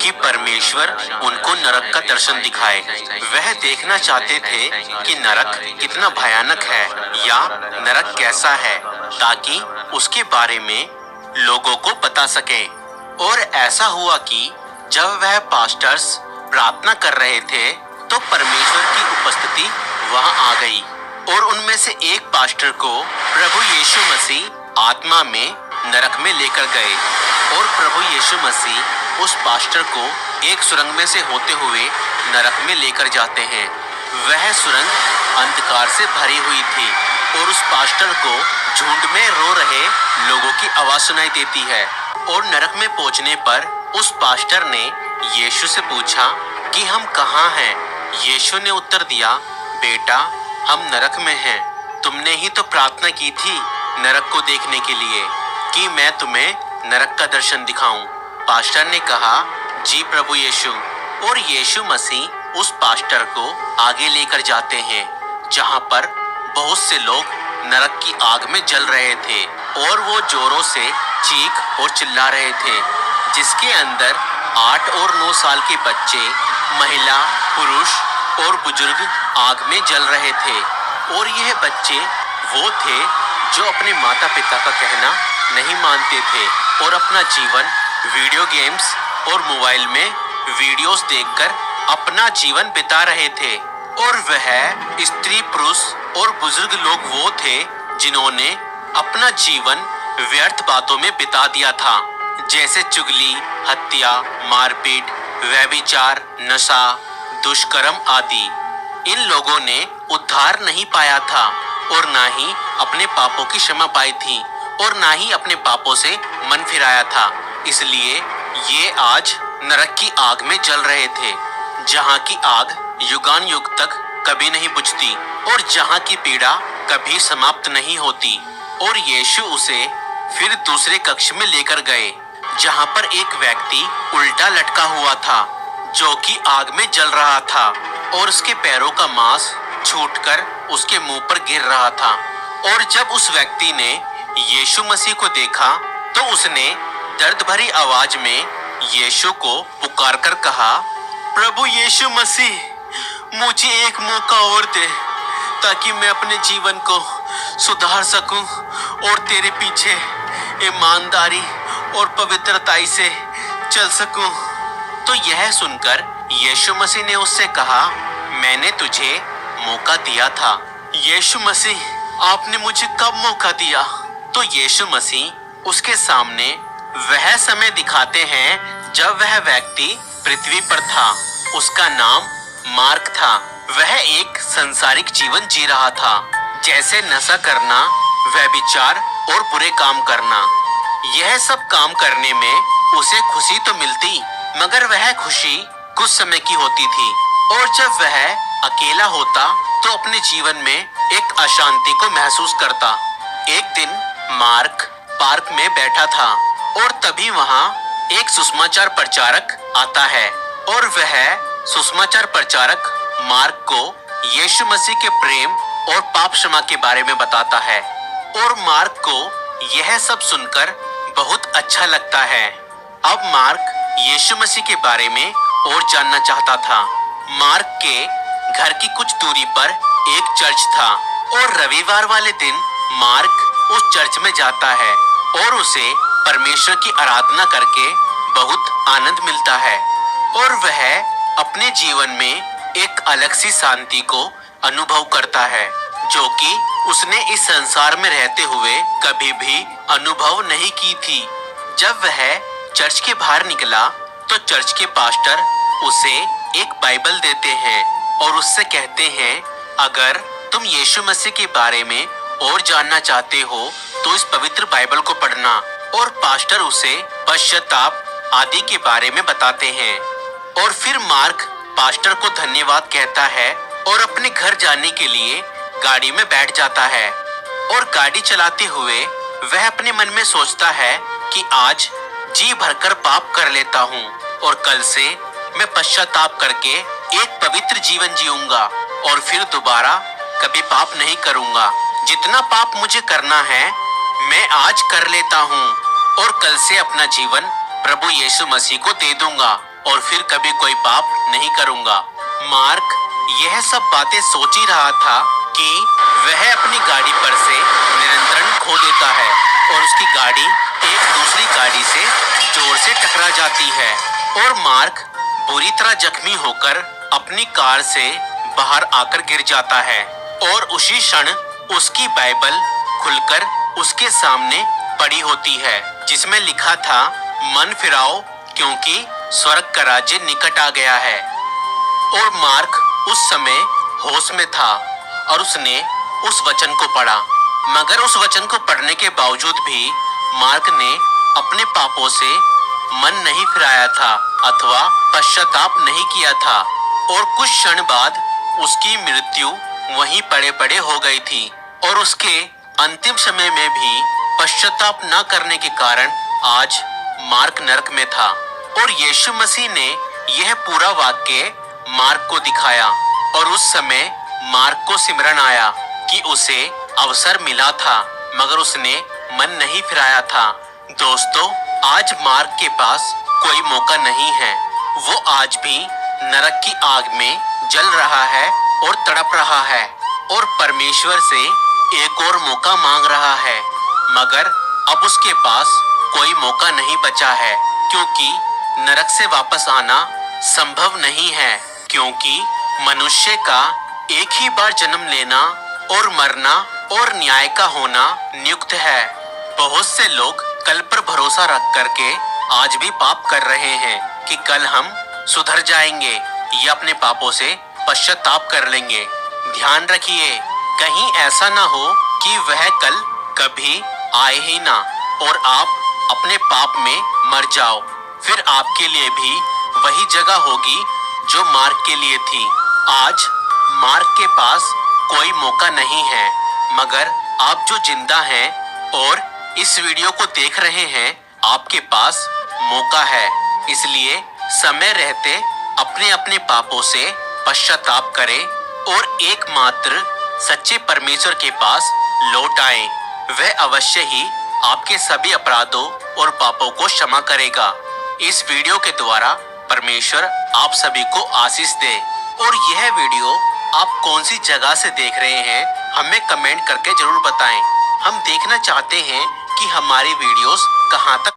कि परमेश्वर उनको नरक का दर्शन दिखाए। वह देखना चाहते थे कि नरक कितना भयानक है या नरक कैसा है, ताकि उसके बारे में लोगों को बता सके। और ऐसा हुआ कि जब वह पास्टर्स प्रार्थना कर रहे थे तो परमेश्वर की उपस्थिति वहां आ गई और उनमें से एक पास्टर को प्रभु यीशु मसीह आत्मा में नरक में लेकर गए और प्रभु यीशु मसीह उस पास्टर को एक सुरंग में से होते हुए नरक में लेकर जाते हैं। वह सुरंग अंधकार से भरी हुई थी और उस पास्टर को झुंड में रो रहे लोगों की आवाज सुनाई देती है। और नरक में पहुंचने पर उस पास्टर ने यीशु से पूछा कि हम कहाँ हैं। यीशु ने उत्तर दिया, बेटा हम नरक में हैं। तुमने ही तो प्रार्थना की थी नरक को देखने के लिए कि मैं तुम्हें नरक का दर्शन दिखाऊं। पास्टर ने कहा, जी प्रभु यीशु। और यीशु मसीह उस पास्टर को आगे लेकर जाते हैं जहां पर बहुत से लोग नरक की आग में जल रहे थे और वो जोरों से चीख और चिल्ला रहे थे, जिसके अंदर 8 और 9 साल के बच्चे, महिला, पुरुष और बुजुर्ग आग में जल रहे थे। और यह बच्चे वो थे जो अपने माता पिता का कहना नहीं मानते थे और अपना जीवन वीडियो गेम्स और मोबाइल में वीडियोस देखकर अपना जीवन बिता रहे थे। और वह स्त्री, पुरुष और बुजुर्ग लोग वो थे जिन्होंने अपना जीवन व्यर्थ बातों में बिता दिया था, जैसे चुगली, हत्या, मारपीट, व्यभिचार, नशा, दुष्कर्म आदि। इन लोगों ने उद्धार नहीं पाया था और ना ही अपने पापों की क्षमा पाई थी और ना ही अपने पापों से मन फिराया था। इसलिए ये आज नरक की आग में जल रहे थे, जहाँ की आग युगान युग तक कभी नहीं बुझती और जहाँ की पीड़ा कभी समाप्त नहीं होती। और यीशु उसे फिर दूसरे कक्ष में लेकर गए जहाँ पर एक व्यक्ति उल्टा लटका हुआ था जो कि आग में जल रहा था और उसके पैरों का मांस छूटकर उसके मुंह पर गिर रहा था। और जब उस व्यक्ति ने यीशु मसीह को देखा तो उसने दर्द भरी आवाज में यीशु को पुकारकर कहा, प्रभु यीशु मसीह, मुझे एक मौका और दे ताकि मैं अपने जीवन को सुधार सकूं और तेरे पीछे ईमानदारी और पवित्रताई से चल सकूं। तो यह सुनकर यीशु मसीह ने उससे कहा, मैंने तुझे मौका दिया था। यीशु मसीह, आपने मुझे कब मौका दिया? तो यीशु मसीह उसके सामने वह समय दिखाते हैं जब वह व्यक्ति पृथ्वी पर था। उसका नाम मार्क था। वह एक संसारिक जीवन जी रहा था, जैसे नशा करना, व्यभिचार और बुरे काम करना। यह सब काम करने में उसे खुशी तो मिलती, मगर वह खुशी कुछ समय की होती थी। और जब वह अकेला होता तो अपने जीवन में एक अशांति को महसूस करता। एक दिन मार्क पार्क में बैठा था और तभी वहां एक सुसमाचार प्रचारक आता है और वह सुसमाचार प्रचारक मार्क को यीशु मसीह के प्रेम और पाप क्षमा के बारे में बताता है। और मार्क को यह सब सुनकर बहुत अच्छा लगता है। अब मार्क यीशु मसीह के बारे में और जानना चाहता था। मार्क के घर की कुछ दूरी पर एक चर्च था और रविवार वाले दिन मार्क उस चर्च में जाता है और उसे परमेश्वर की आराधना करके बहुत आनंद मिलता है और वह अपने जीवन में एक अलग सी शांति को अनुभव करता है जो कि उसने इस संसार में रहते हुए कभी भी अनुभव नहीं की थी। जब वह चर्च के बाहर निकला तो चर्च के पास्टर उसे एक बाइबल देते हैं और उससे कहते हैं, अगर तुम यीशु मसीह के बारे में और जानना चाहते हो तो इस पवित्र बाइबल को पढ़ना। और पास्टर उसे पश्चाताप आदि के बारे में बताते हैं। और फिर मार्क पास्टर को धन्यवाद कहता है और अपने घर जाने के लिए गाड़ी में बैठ जाता है। और गाड़ी चलाते हुए वह अपने मन में सोचता है कि आज जी भरकर पाप कर लेता हूँ और कल से मैं पश्चाताप करके एक पवित्र जीवन जीऊंगा और फिर दोबारा कभी पाप नहीं करूंगा। जितना पाप मुझे करना है मैं आज कर लेता हूँ और कल से अपना जीवन प्रभु यीशु मसीह को दे दूंगा और फिर कभी कोई पाप नहीं करूंगा। मार्क यह सब बातें सोच ही रहा था कि वह अपनी गाड़ी पर से नियंत्रण खो देता है और उसकी गाड़ी एक दूसरी गाड़ी से जोर से टकरा जाती है और मार्क बुरी तरह जख्मी होकर अपनी कार से बाहर आकर गिर जाता है और उसी क्षण उसकी बाइबल खुलकर उसके सामने पड़ी होती है, जिसमें लिखा था, मन फिराओ क्योंकि स्वर्ग का राज्य निकट आ गया है। और मार्क उस समय होश में था और उसने उस वचन को पढ़ा, मगर उस वचन को पढ़ने के बावजूद भी मार्क ने अपने पापों से मन नहीं फिराया था अथवा पश्चाताप नहीं किया था और कुछ क्षण बाद उसकी मृत्यु वहीं पड़े पड़े हो गई थी और उसके अंतिम समय में भी पश्चाताप न करने के कारण आज मार्क नरक में था। और यीशु मसीह ने यह पूरा वाक्य मार्क को दिखाया और उस समय मार्क को सिमरन आया कि उसे अवसर मिला था मगर उसने मन नहीं फिराया था। दोस्तों, आज मार्क के पास कोई मौका नहीं है। वो आज भी नरक की आग में जल रहा है और तड़प रहा है और परमेश्वर से एक और मौका मांग रहा है, मगर अब उसके पास कोई मौका नहीं बचा है क्योंकि नरक से वापस आना संभव नहीं है, क्योंकि मनुष्य का एक ही बार जन्म लेना और मरना और न्याय का होना नियुक्त है। बहुत से लोग कल पर भरोसा रख करके आज भी पाप कर रहे हैं कि कल हम सुधर जाएंगे या अपने पापों से पश्चाताप कर लेंगे। ध्यान रखिए, कहीं ऐसा ना हो कि वह कल कभी आए ही ना और आप अपने पाप में मर जाओ। फिर आपके लिए भी वही जगह होगी जो मार्क के लिए थी। आज मार्क के पास कोई मौका नहीं है, मगर आप जो जिंदा हैं और इस वीडियो को देख रहे हैं, आपके पास मौका है। इसलिए समय रहते अपने अपने पापों से पश्चाताप करें और एकमात्र सच्चे परमेश्वर के पास लौट आएं। वह अवश्य ही आपके सभी अपराधों और पापों को क्षमा करेगा। इस वीडियो के द्वारा परमेश्वर आप सभी को आशीष दे। और यह वीडियो आप कौन सी जगह से देख रहे हैं, हमें कमेंट करके जरूर बताएं। हम देखना चाहते हैं कि हमारी वीडियोस कहां तक